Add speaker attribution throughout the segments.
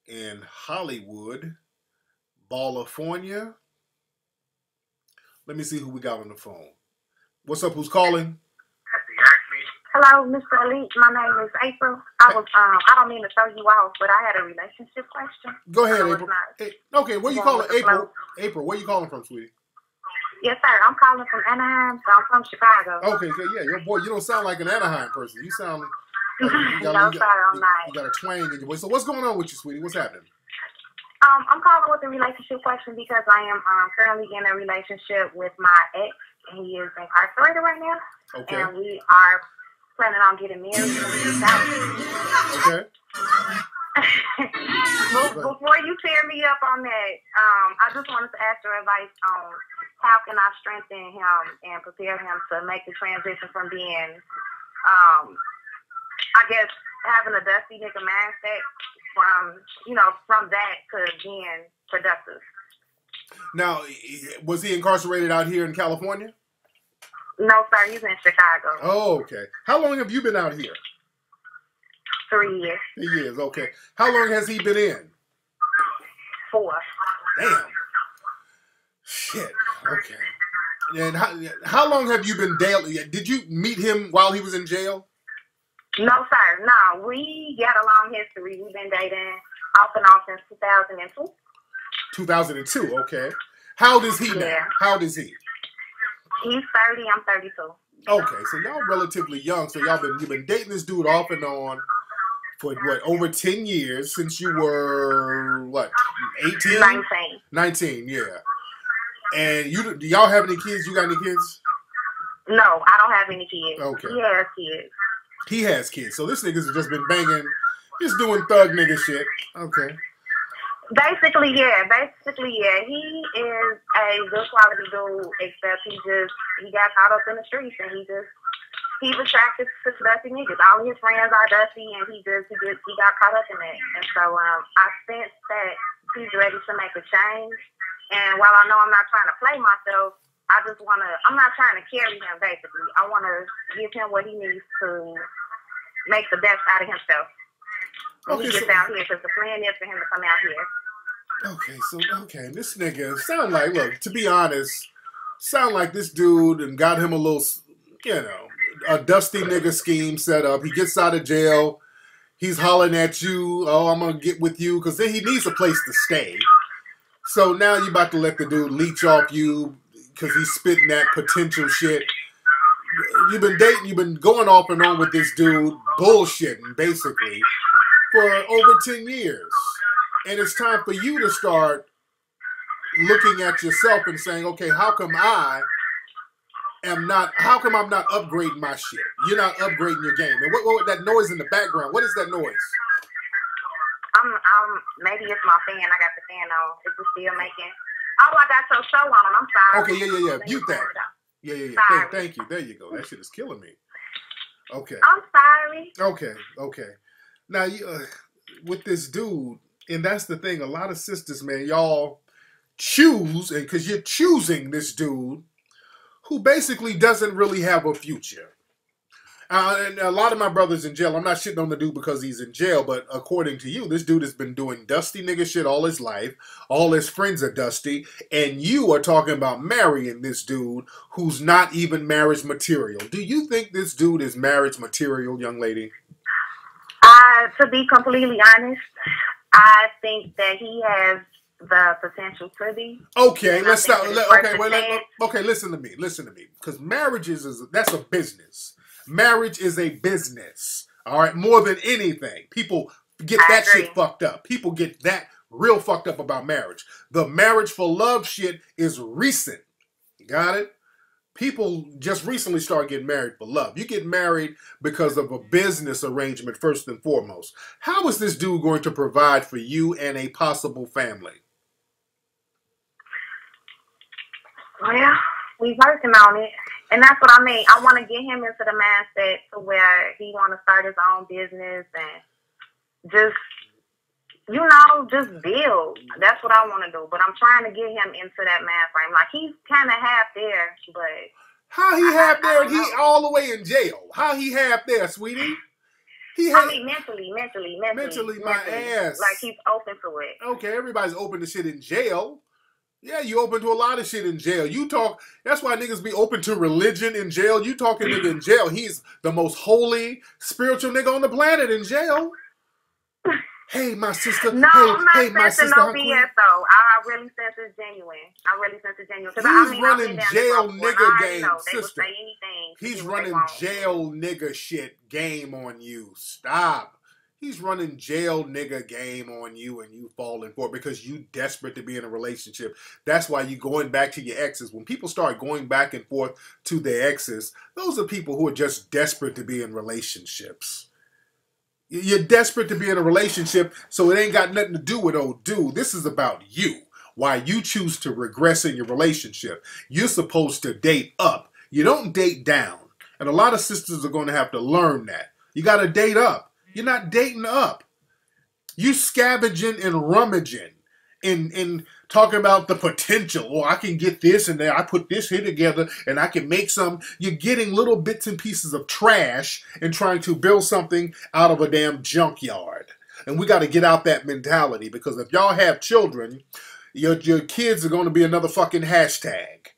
Speaker 1: in Hollywood, California. Let me see who we got on the phone. What's up? Who's calling?
Speaker 2: Hello, Mr. Elite. My name is April. I don't mean to throw you off, but I had a relationship question.
Speaker 1: Go ahead, April. Hey, okay, where you calling? April. April, where you calling from, sweetie?
Speaker 2: Yes, sir. I'm calling from Anaheim, so I'm from Chicago.
Speaker 1: Okay, good. Yeah, your boy, you don't sound like an Anaheim person. You sound like
Speaker 2: I'm not.
Speaker 1: you got a twang in your voice. So what's going on with you, sweetie? What's happening?
Speaker 2: I'm calling with a relationship question because I am currently in a relationship with my ex, and he is incarcerated right now.
Speaker 1: Okay.
Speaker 2: And we are planning on getting married in
Speaker 1: Okay.
Speaker 2: Before you tear me up on that, I just wanted to ask your advice on how can I strengthen him and prepare him to make the transition from being, I guess, having a dusty nigga mindset from that to being productive.
Speaker 1: Now, was he incarcerated out here in California?
Speaker 2: No, sir. He's in Chicago.
Speaker 1: Oh, okay. How long have you been out here?
Speaker 2: 3 years.
Speaker 1: 3 years, okay. How long has he been in?
Speaker 2: 4.
Speaker 1: Damn. Shit. Okay. And how long have you been dating? Did you meet him while he was in jail?
Speaker 2: No, sir. No, we got a long history. We've been dating off and on since 2002.
Speaker 1: 2002, okay. How old is he now?
Speaker 2: Yeah.
Speaker 1: How old is he?
Speaker 2: He's 30. I'm 32.
Speaker 1: Okay, so y'all relatively young. So you've been dating this dude off and on for what, over 10 years since you were what, 18?
Speaker 2: 19.
Speaker 1: 19, yeah. And do y'all have any kids? You got any kids?
Speaker 2: No, I don't have any kids.
Speaker 1: Okay.
Speaker 2: He has kids.
Speaker 1: He has kids. So this nigga's just been banging, just doing thug nigga shit. Okay.
Speaker 2: Basically, yeah. He is a good quality dude, except he got caught up in the streets and he's attracted to dusty niggas. All his friends are dusty and he got caught up in that. And so I sense that he's ready to make a change. And while I know I'm not trying to play myself, I'm not trying to carry him, basically. I want to give him what he needs to make the best out of himself. When he gets out here, because the plan is for him to come out here.
Speaker 1: Okay, this nigga look, to be honest, sound like this dude and got him a little, a dusty nigga scheme set up. He gets out of jail. He's hollering at you, oh, I'm going to get with you, because then he needs a place to stay. So now you about to let the dude leech off you because he's spitting that potential shit. You've been dating, you've been going off and on with this dude, bullshitting, basically, for over 10 years. And it's time for you to start looking at yourself and saying, okay, how come I'm not upgrading my shit? You're not upgrading your game. And what that noise in the background, what is that noise?
Speaker 2: Maybe it's my fan. I got the fan on. Is it still making? Oh, I got your show on. I'm sorry.
Speaker 1: Okay, yeah. Mute that. Yeah. Thank you. There you go. That shit is killing me. Okay.
Speaker 2: I'm sorry.
Speaker 1: Okay. Now, with this dude, and that's the thing, a lot of sisters, man, y'all choose, and because you're choosing this dude who basically doesn't really have a future. And a lot of my brothers in jail, I'm not shitting on the dude because he's in jail, but according to you, this dude has been doing dusty nigga shit all his life. All his friends are dusty. And you are talking about marrying this dude who's not even marriage material. Do you think this dude is marriage material, young lady?
Speaker 2: To be completely honest, I think that he has the potential to be.
Speaker 1: Okay, let's stop. Okay, listen to me. Because marriage that's a business. Marriage is a business, all right? More than anything. People get that shit fucked up. People get that real fucked up about marriage. The marriage for love shit is recent. Got it? People just recently started getting married for love. You get married because of a business arrangement first and foremost. How is this dude going to provide for you and a possible family?
Speaker 2: Well, we're working on it. And that's what I mean. I want to get him into the mindset to where he want to start his own business and just build. That's what I want to do. But I'm trying to get him into that mind frame. Like, he's kind of half there, but...
Speaker 1: How he half there and he all the way in jail? How he half there, sweetie? He had,
Speaker 2: I mean, mentally.
Speaker 1: my ass.
Speaker 2: Like, he's open to it.
Speaker 1: Okay, everybody's open to shit in jail. Yeah, you open to a lot of shit in jail. You talk, that's why niggas be open to religion in jail. You talking nigga in jail, he's the most holy, spiritual nigga on the planet in jail. Hey, my sister.
Speaker 2: No,
Speaker 1: hey,
Speaker 2: I'm not sensing no BS, though. I really sense it's genuine.
Speaker 1: He's running jail nigga game,
Speaker 2: they
Speaker 1: sister.
Speaker 2: Would say anything
Speaker 1: He's running jail nigga shit game on you. Stop. He's running jail nigga game on you and you falling for it because you desperate to be in a relationship. That's why you going back to your exes. When people start going back and forth to their exes, those are people who are just desperate to be in relationships. You're desperate to be in a relationship, so it ain't got nothing to do with old dude. This is about you. Why you choose to regress in your relationship. You're supposed to date up. You don't date down. And a lot of sisters are going to have to learn that. You got to date up. You're not dating up. You scavenging and rummaging in talking about the potential. Oh, I can get this and there. I put this here together and I can make some. You're getting little bits and pieces of trash and trying to build something out of a damn junkyard. And we got to get out that mentality because if y'all have children, your kids are going to be another fucking hashtag.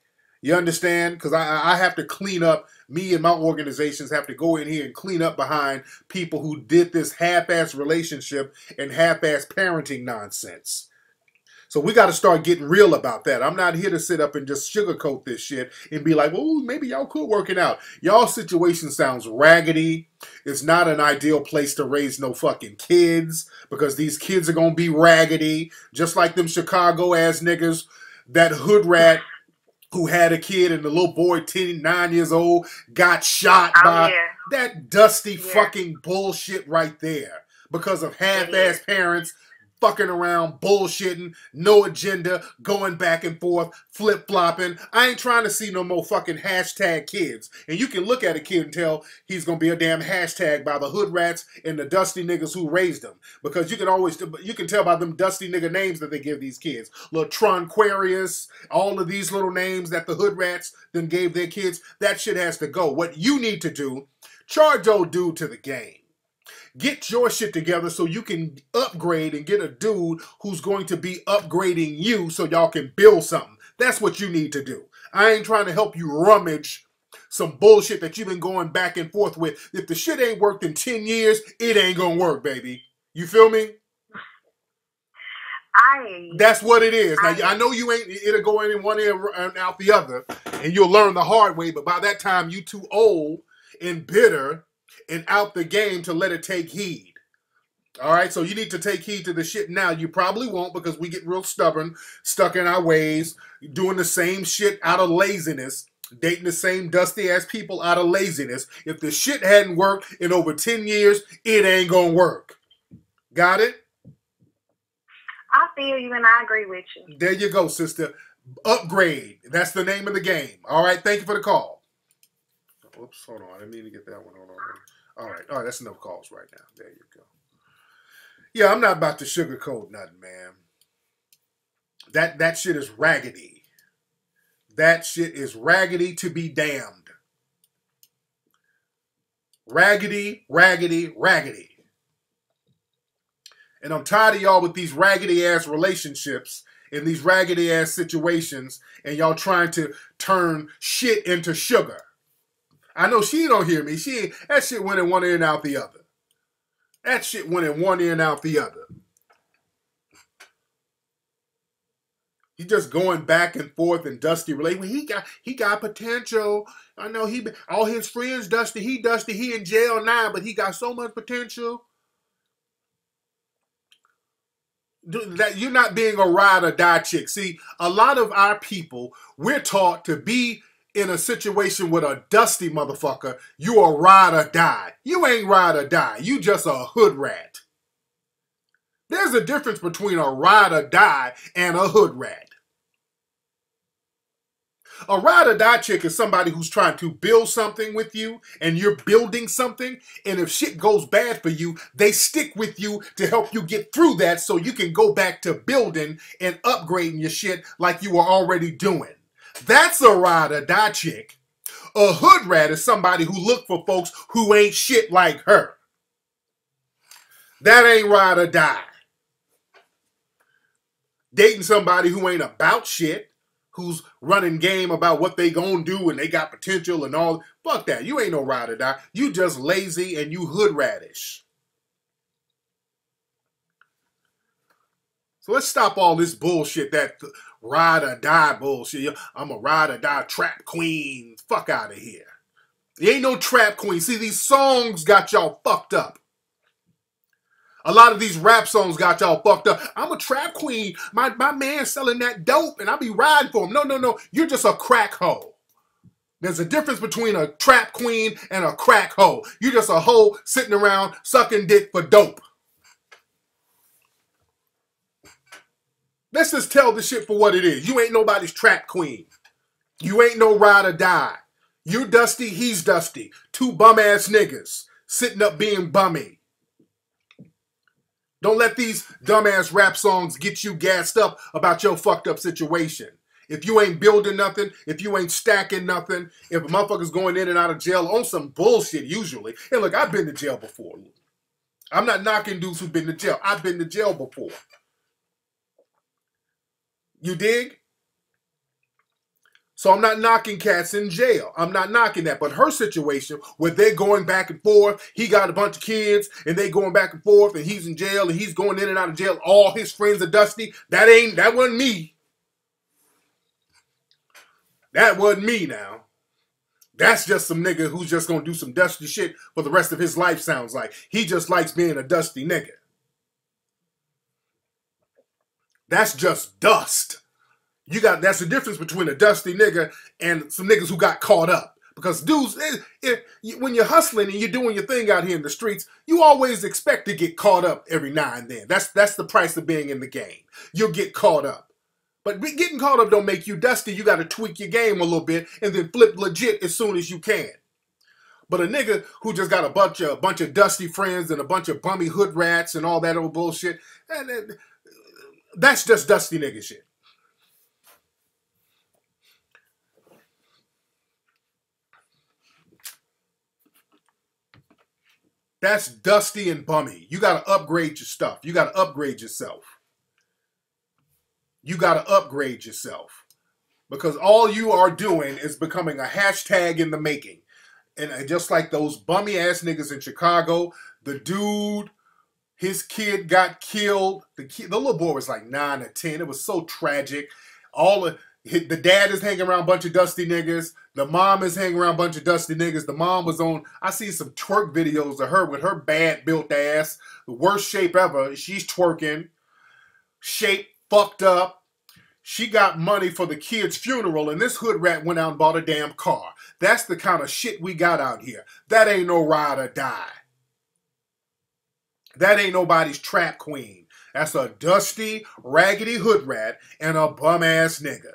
Speaker 1: You understand? Because I have to clean up. Me and my organizations have to go in here and clean up behind people who did this half-ass relationship and half-ass parenting nonsense. So we got to start getting real about that. I'm not here to sit up and just sugarcoat this shit and be like, oh, maybe y'all could work it out. Y'all situation sounds raggedy. It's not an ideal place to raise no fucking kids because these kids are going to be raggedy. Just like them Chicago-ass niggas, that Hoodrat who had a kid and the little boy, 9 years old, got shot by that dusty fucking bullshit right there because of half-ass parents fucking around, bullshitting, no agenda, going back and forth, flip-flopping. I ain't trying to see no more fucking hashtag kids. And you can look at a kid and tell he's going to be a damn hashtag by the hood rats and the dusty niggas who raised them. Because you can tell by them dusty nigga names that they give these kids. Little Tronquarius, all of these little names that the hood rats then gave their kids. That shit has to go. What you need to do, charge old dude to the game. Get your shit together so you can upgrade and get a dude who's going to be upgrading you so y'all can build something. That's what you need to do. I ain't trying to help you rummage some bullshit that you've been going back and forth with. If the shit ain't worked in 10 years, it ain't gonna work, baby. You feel me? That's what it is. Now, I know you ain't, it'll go in one ear and out the other, and you'll learn the hard way, but by that time, you too old and bitter and out the game to let it take heed. All right, so you need to take heed to the shit now. You probably won't because we get real stubborn, stuck in our ways, doing the same shit out of laziness, dating the same dusty-ass people out of laziness. If the shit hadn't worked in over 10 years, it ain't gonna work. Got it?
Speaker 2: I feel you and I agree with you.
Speaker 1: There you go, sister. Upgrade. That's the name of the game. All right, thank you for the call. Oops, hold on. I didn't mean to get that one. Hold on. All right, that's enough calls right now. There you go. Yeah, I'm not about to sugarcoat nothing, man. That shit is raggedy. That shit is raggedy to be damned. Raggedy, raggedy, raggedy. And I'm tired of y'all with these raggedy-ass relationships and these raggedy-ass situations and y'all trying to turn shit into sugar. I know she don't hear me. That shit went in one ear and out the other. That shit went in one ear and out the other. He just going back and forth in dusty relationship. He got potential. I know all his friends dusty. He in jail now, but he got so much potential. That you're not being a ride or die chick. See, a lot of our people, we're taught to be in a situation with a dusty motherfucker. You a ride or die. You ain't ride or die. You just a hood rat. There's a difference between a ride or die and a hood rat. A ride or die chick is somebody who's trying to build something with you and you're building something, and if shit goes bad for you, they stick with you to help you get through that so you can go back to building and upgrading your shit like you were already doing. That's a ride or die chick. A hood rat is somebody who look for folks who ain't shit like her. That ain't ride or die. Dating somebody who ain't about shit, who's running game about what they gonna do and they got potential and all. Fuck that. You ain't no ride or die. You just lazy and you hood radish. So let's stop all this bullshit, that ride or die bullshit. I'm a ride or die trap queen. Fuck out of here. You ain't no trap queen. See, these songs got y'all fucked up. A lot of these rap songs got y'all fucked up. I'm a trap queen. My man selling that dope and I be riding for him. No. You're just a crack hoe. There's a difference between a trap queen and a crack hoe. You're just a hoe sitting around sucking dick for dope. Let's just tell this shit for what it is. You ain't nobody's trap queen. You ain't no ride or die. You're dusty, he's dusty. Two bum ass niggas sitting up being bummy. Don't let these dumbass rap songs get you gassed up about your fucked up situation. If you ain't building nothing, if you ain't stacking nothing, if a motherfucker's going in and out of jail on some bullshit usually. And look, I've been to jail before. I'm not knocking dudes who've been to jail. I've been to jail before. You dig? So I'm not knocking cats in jail. I'm not knocking that. But her situation where they're going back and forth, he got a bunch of kids and they going back and forth and he's in jail and he's going in and out of jail. All his friends are dusty. That wasn't me. That wasn't me now. That's just some nigga who's just going to do some dusty shit for the rest of his life, sounds like. He just likes being a dusty nigga. That's just dust. That's the difference between a dusty nigga and some niggas who got caught up. Because dudes, when you're hustling and you're doing your thing out here in the streets, you always expect to get caught up every now and then. That's the price of being in the game. You'll get caught up. But getting caught up don't make you dusty. You got to tweak your game a little bit and then flip legit as soon as you can. But a nigga who just got a bunch of dusty friends and a bunch of bummy hood rats and all that old bullshit, that's just dusty nigga shit. That's dusty and bummy. You got to upgrade your stuff. You got to upgrade yourself. You got to upgrade yourself. Because all you are doing is becoming a hashtag in the making. And just like those bummy ass niggas in Chicago, the dude, his kid got killed. The little boy was like 9 or 10. It was so tragic. The dad is hanging around a bunch of dusty niggas. The mom is hanging around a bunch of dusty niggas. The mom was I see some twerk videos of her with her bad built ass. The worst shape ever. She's twerking. Shape fucked up. She got money for the kid's funeral and this hood rat went out and bought a damn car. That's the kind of shit we got out here. That ain't no ride or die. That ain't nobody's trap queen. That's a dusty, raggedy hood rat and a bum ass nigga.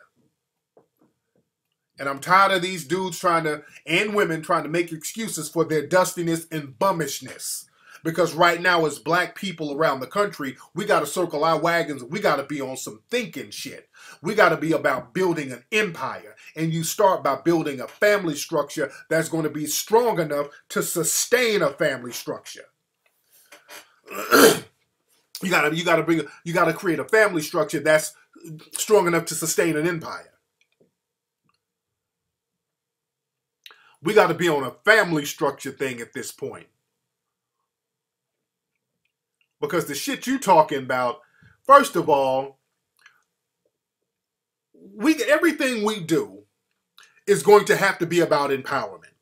Speaker 1: And I'm tired of these dudes and women trying to make excuses for their dustiness and bummishness. Because right now, as black people around the country, we got to circle our wagons. We got to be on some thinking shit. We got to be about building an empire. And you start by building a family structure that's going to be strong enough to sustain a family structure. You got to create a family structure that's strong enough to sustain an empire. We got to be on a family structure thing at this point. Because the shit you talking about, first of all, everything we do is going to have to be about empowerment.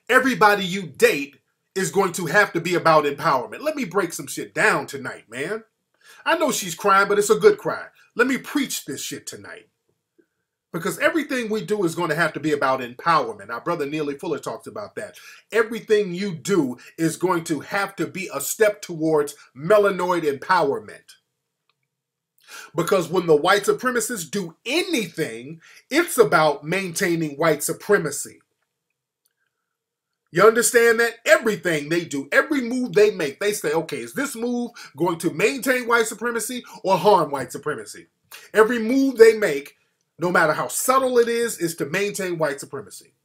Speaker 1: Everybody you date is going to have to be about empowerment. Let me break some shit down tonight, man. I know she's crying, but it's a good cry. Let me preach this shit tonight. Because everything we do is going to have to be about empowerment. Our brother Neely Fuller talks about that. Everything you do is going to have to be a step towards melanoid empowerment. Because when the white supremacists do anything, it's about maintaining white supremacy. You understand that? Everything they do, every move they make, they say, okay, is this move going to maintain white supremacy or harm white supremacy? Every move they make, no matter how subtle it is to maintain white supremacy.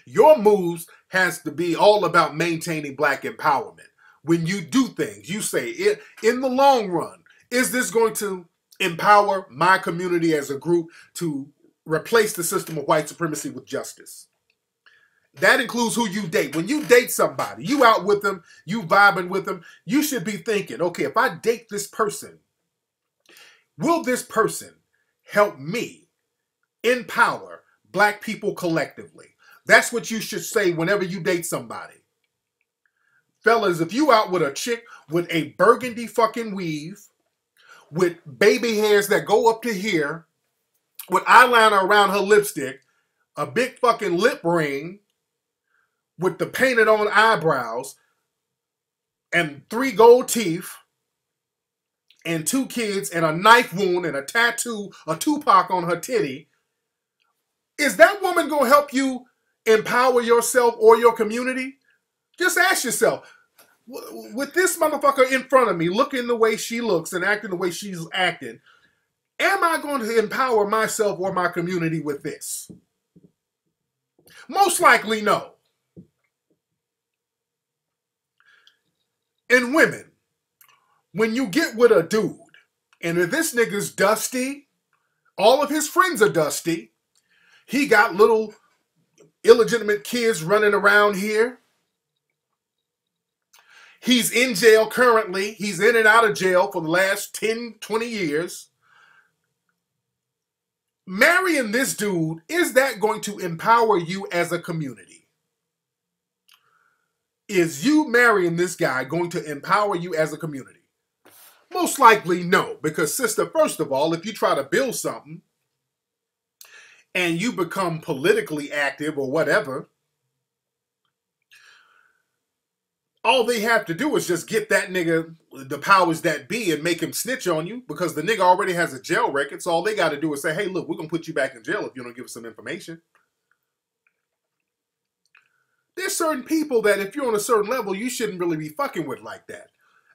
Speaker 1: Your moves has to be all about maintaining black empowerment. when you do things, you say, in the long run, is this going to empower my community as a group to replace the system of white supremacy with justice? That includes who you date. When you date somebody, you out with them, you vibing with them, you should be thinking, okay, if I date this person, will this person help me empower black people collectively? That's what you should say whenever you date somebody. Fellas, if you out with a chick with a burgundy fucking weave, with baby hairs that go up to here, with eyeliner around her lipstick, a big fucking lip ring, with the painted on eyebrows, and 3 gold teeth, and 2 kids, and a knife wound, and a tattoo, a Tupac on her titty, is that woman gonna help you empower yourself or your community? Just ask yourself, with this motherfucker in front of me, looking the way she looks and acting the way she's acting, am I going to empower myself or my community with this? Most likely no. And women, when you get with a dude, and if this nigga's dusty, all of his friends are dusty, he got little illegitimate kids running around here, he's in jail currently, he's in and out of jail for the last 10, 20 years, marrying this dude, is that going to empower you as a community? Is you marrying this guy going to empower you as a community? Most likely no, because sister, first of all, if you try to build something and you become politically active or whatever, all they have to do is just get that nigga the powers that be and make him snitch on you, because the nigga already has a jail record. So all they got to do is say, hey, look, we're going to put you back in jail if you don't give us some information. There's certain people that if you're on a certain level, you shouldn't really be fucking with like that.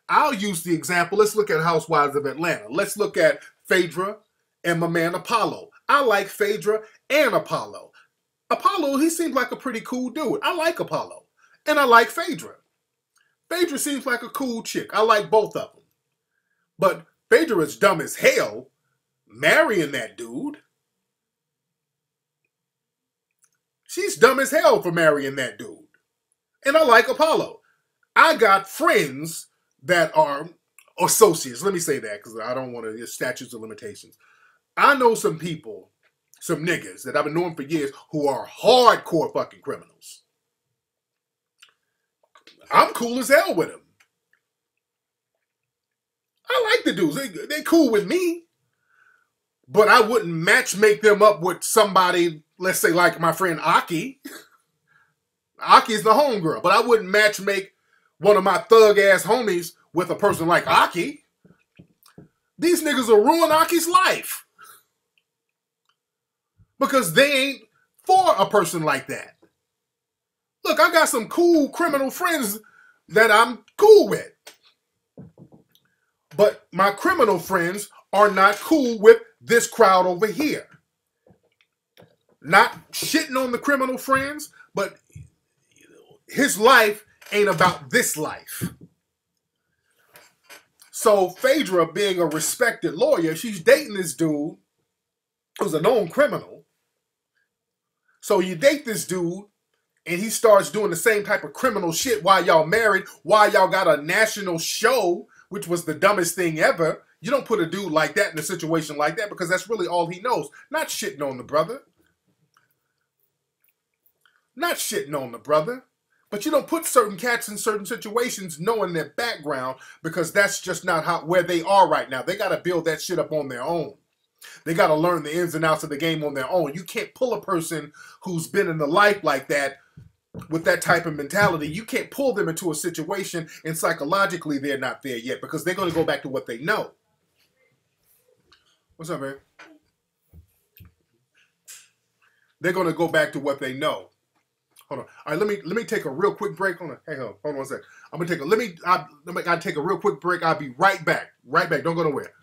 Speaker 1: I'll use the example. Let's look at Housewives of Atlanta. Let's look at Phaedra and my man Apollo. I like Phaedra and Apollo. Apollo, he seems like a pretty cool dude. I like Apollo. And I like Phaedra. Phaedra seems like a cool chick. I like both of them. But Phaedra is dumb as hell marrying that dude. She's dumb as hell for marrying that dude. And I like Apollo. I got friends that are associates. Let me say that because I don't want to use statutes of limitations. I know some people, some niggas that I've been knowing for years who are hardcore fucking criminals. I'm cool as hell with them. I like the dudes. They cool with me. But I wouldn't matchmake them up with somebody, let's say like my friend Aki. Aki's the homegirl. But I wouldn't matchmake one of my thug-ass homies with a person like Aki. These niggas will ruin Aki's life. Because they ain't for a person like that. Look, I got some cool criminal friends that I'm cool with. But my criminal friends are not cool with this crowd over here. Not shitting on the criminal friends, but his life ain't about this life. So Phaedra, being a respected lawyer, she's dating this dude who's a known criminal. So you date this dude, and he starts doing the same type of criminal shit while y'all married, while y'all got a national show, which was the dumbest thing ever. You don't put a dude like that in a situation like that because that's really all he knows. Not shitting on the brother. Not shitting on the brother. But you don't put certain cats in certain situations knowing their background because that's just not where they are right now. They got to build that shit up on their own. They got to learn the ins and outs of the game on their own. You can't pull a person who's been in the life like that with that type of mentality. You can't pull them into a situation and psychologically they're not there yet because they're going to go back to what they know. What's up, man? They're going to go back to what they know. Hold on. All right, let me take a real quick break. Hold on. Hey, hold on one sec. I'm going to take a, I take a real quick break. I'll be right back. Right back. Don't go nowhere.